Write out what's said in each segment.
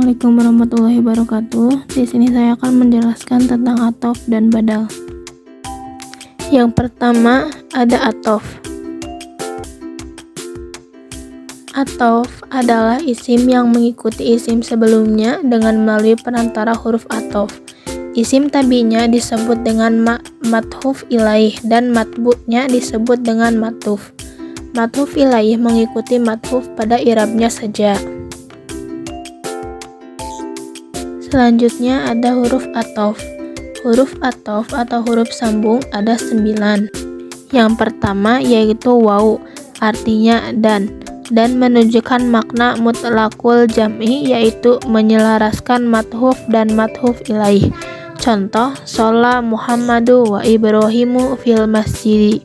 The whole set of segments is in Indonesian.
Assalamualaikum warahmatullahi wabarakatuh. Di sini saya akan menjelaskan tentang atof dan badal. Yang pertama ada atof. Atof adalah isim yang mengikuti isim sebelumnya dengan melalui perantara huruf atof. Isim tabi'nya disebut dengan mat'huf ilaih dan matbu'nya disebut dengan mat'huf. Mat'huf ilaih mengikuti mat'huf pada i'rabnya saja. Selanjutnya ada huruf atof. Huruf atof atau huruf sambung ada 9. Yang pertama yaitu waw, artinya dan menunjukkan makna mutlaqul jam'i, yaitu menyelaraskan mat'huf dan mat'huf ilaih. Contoh, sholla Muhammadu wa Ibrahimu fil masjid.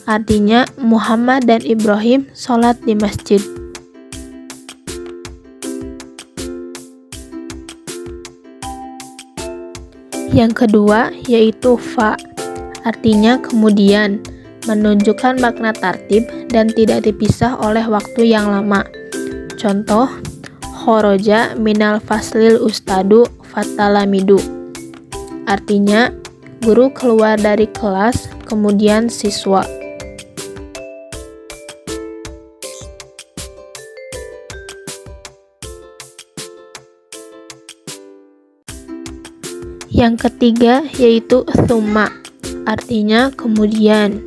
Artinya Muhammad dan Ibrahim sholat di masjid. Yang kedua yaitu fa, artinya kemudian, menunjukkan makna tartib dan tidak dipisah oleh waktu yang lama. Contoh, khoroja minal faslil ustadu fatalamidu. Artinya guru keluar dari kelas, kemudian siswa. Yang ketiga yaitu tsumma, artinya kemudian,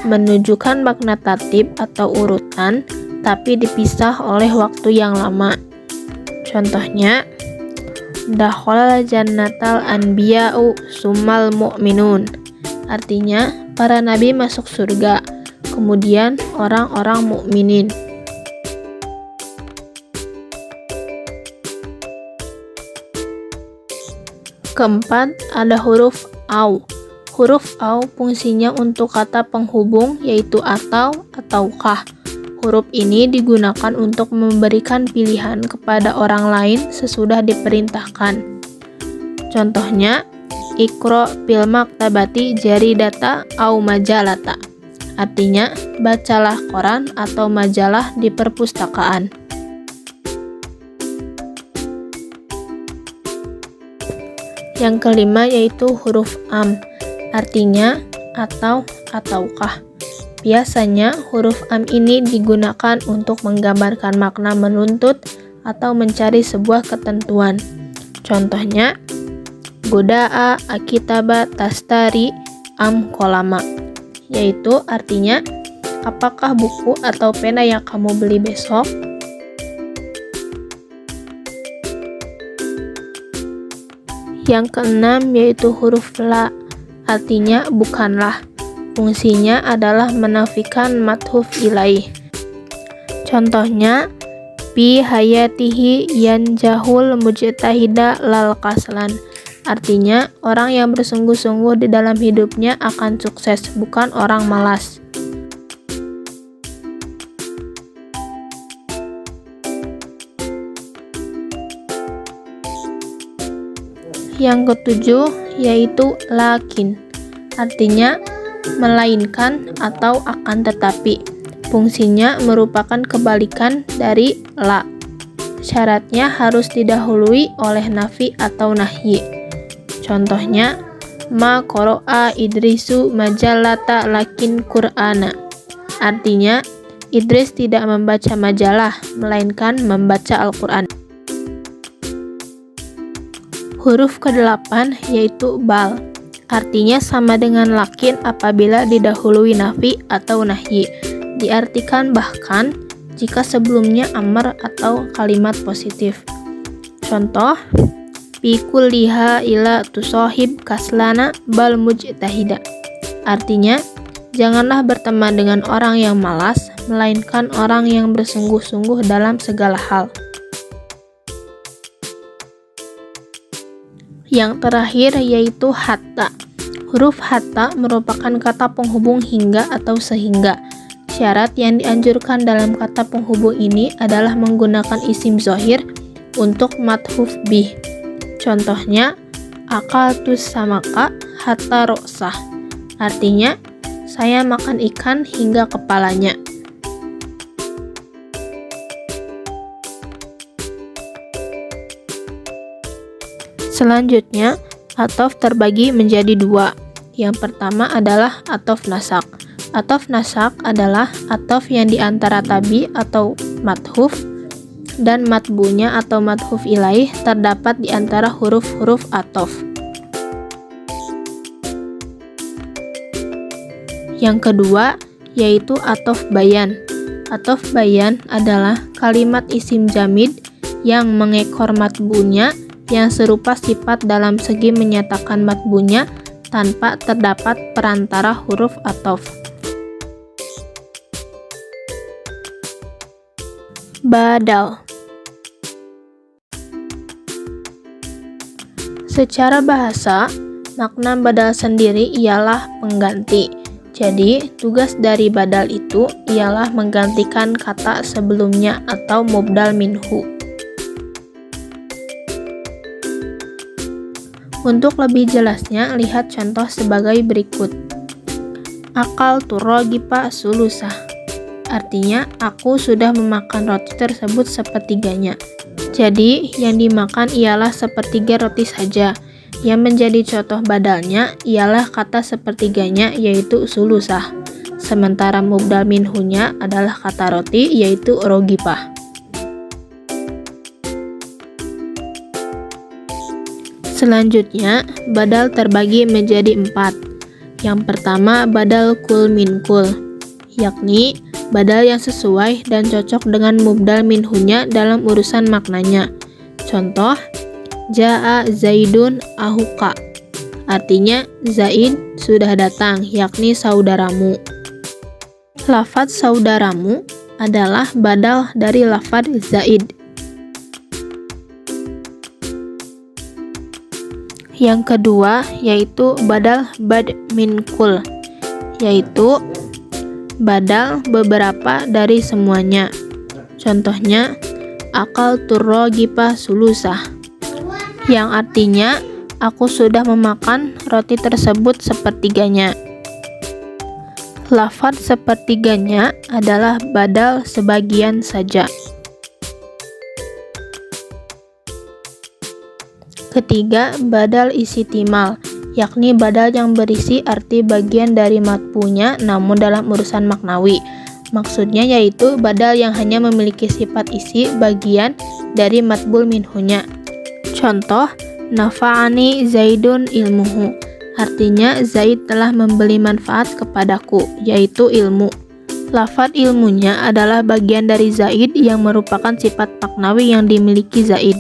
menunjukkan makna tartib atau urutan tapi dipisah oleh waktu yang lama. Contohnya, dakhalal jannatal anbiya'u summal mu'minun. Artinya para nabi masuk surga, kemudian orang-orang mukminin. Keempat ada huruf au. Huruf au fungsinya untuk kata penghubung yaitu atau, ataukah. Huruf ini digunakan untuk memberikan pilihan kepada orang lain sesudah diperintahkan. Contohnya, iqra fil maktabati jaridata au majalata. Artinya, bacalah koran atau majalah di perpustakaan. Yang kelima yaitu huruf am, artinya atau, ataukah. Biasanya huruf am ini digunakan untuk menggambarkan makna menuntut atau mencari sebuah ketentuan. Contohnya, goda'a akitaba tastari am kolama, yaitu artinya apakah buku atau pena yang kamu beli besok? Yang keenam yaitu huruf la, artinya bukanlah. Fungsinya adalah menafikan mat'huf ilaih. Contohnya, fi hayatihi yanjahul mujtahida lal kaslan. Artinya, orang yang bersungguh-sungguh di dalam hidupnya akan sukses, bukan orang malas. Yang ketujuh yaitu lakin, artinya melainkan atau akan tetapi. Fungsinya merupakan kebalikan dari la. Syaratnya harus didahului oleh nafi atau nahyi. Contohnya, ma qara'a Idrisu majalata lakin Qur'ana. Artinya, Idris tidak membaca majalah, melainkan membaca Al-Quran. Huruf ke-8 yaitu bal, artinya sama dengan lakin apabila didahului nafi atau nahyi. Diartikan bahkan jika sebelumnya amar atau kalimat positif. Contoh, fi kulliha ila tusahib kaslana bal mujtahida. Artinya, janganlah berteman dengan orang yang malas, melainkan orang yang bersungguh-sungguh dalam segala hal. Yang terakhir yaitu hatta. Huruf hatta merupakan kata penghubung hingga atau sehingga. Syarat yang dianjurkan dalam kata penghubung ini adalah menggunakan isim dzohir untuk mat'huf bih. Contohnya, akaltus samaka hatta ro'sah. Artinya, saya makan ikan hingga kepalanya. Selanjutnya, athof terbagi menjadi dua. Yang pertama adalah athof nasak. Athof nasak adalah athof yang diantara tabi atau mathuf dan matbunya atau mathuf ilaih terdapat di antara huruf-huruf athof. Yang kedua yaitu athof bayan. Athof bayan adalah kalimat isim jamid yang mengekor matbunya yang serupa sifat dalam segi menyatakan matbunya tanpa terdapat perantara huruf athof. Badal. Secara bahasa, makna badal sendiri ialah pengganti. Jadi, tugas dari badal itu ialah menggantikan kata sebelumnya atau mubdal minhu. Untuk lebih jelasnya, lihat contoh sebagai berikut. Akal turrogipa sulusah. Artinya, aku sudah memakan roti tersebut sepertiganya. Jadi, yang dimakan ialah sepertiga roti saja. Yang menjadi contoh badalnya ialah kata sepertiganya yaitu sulusah. Sementara mubdal minhunya adalah kata roti yaitu rogipah. Selanjutnya, badal terbagi menjadi 4. Yang pertama badal kul min kul, yakni badal yang sesuai dan cocok dengan mubdal minhunya dalam urusan maknanya. Contoh, Ja'a Zaidun ahuka. Artinya Zaid sudah datang, yakni saudaramu. Lafadz saudaramu adalah badal dari lafadz Zaid. Yang kedua yaitu badal bad min kul, yaitu badal beberapa dari semuanya. Contohnya akal turrogipa sulusah, yang artinya aku sudah memakan roti tersebut sepertiganya. Lafadz sepertiganya adalah badal sebagian saja. Ketiga, badal isitimal, yakni badal yang berisi arti bagian dari matbunya namun dalam urusan maknawi. Maksudnya yaitu badal yang hanya memiliki sifat isi bagian dari matbul minhunya. Contoh, nafa'ani Zaidun ilmuhu. Artinya Zaid telah memberi manfaat kepadaku, yaitu ilmu. Lafadz ilmunya adalah bagian dari Zaid yang merupakan sifat maknawi yang dimiliki Zaid.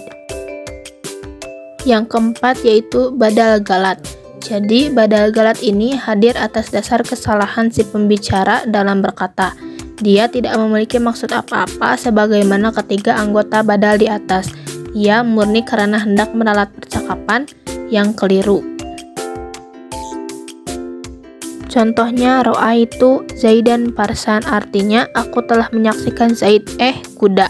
Yang keempat yaitu badal galat. Jadi badal galat ini hadir atas dasar kesalahan si pembicara dalam berkata. Dia tidak memiliki maksud apa-apa sebagaimana ketiga anggota badal di atas. Ia murni karena hendak meralat percakapan yang keliru. Contohnya ro'aitu Zaidan parsan, artinya aku telah menyaksikan Zaid kuda.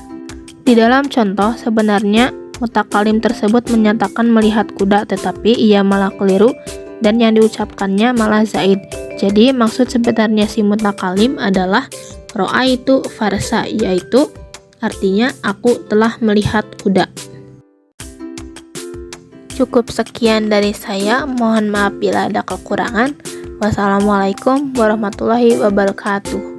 Di dalam contoh sebenarnya mutakalim tersebut menyatakan melihat kuda, tetapi ia malah keliru dan yang diucapkannya malah Zaid. Jadi maksud sebenarnya si mutakalim adalah ro'aitu farsa, yaitu artinya aku telah melihat kuda. Cukup sekian dari saya, mohon maaf bila ada kekurangan. Wassalamualaikum warahmatullahi wabarakatuh.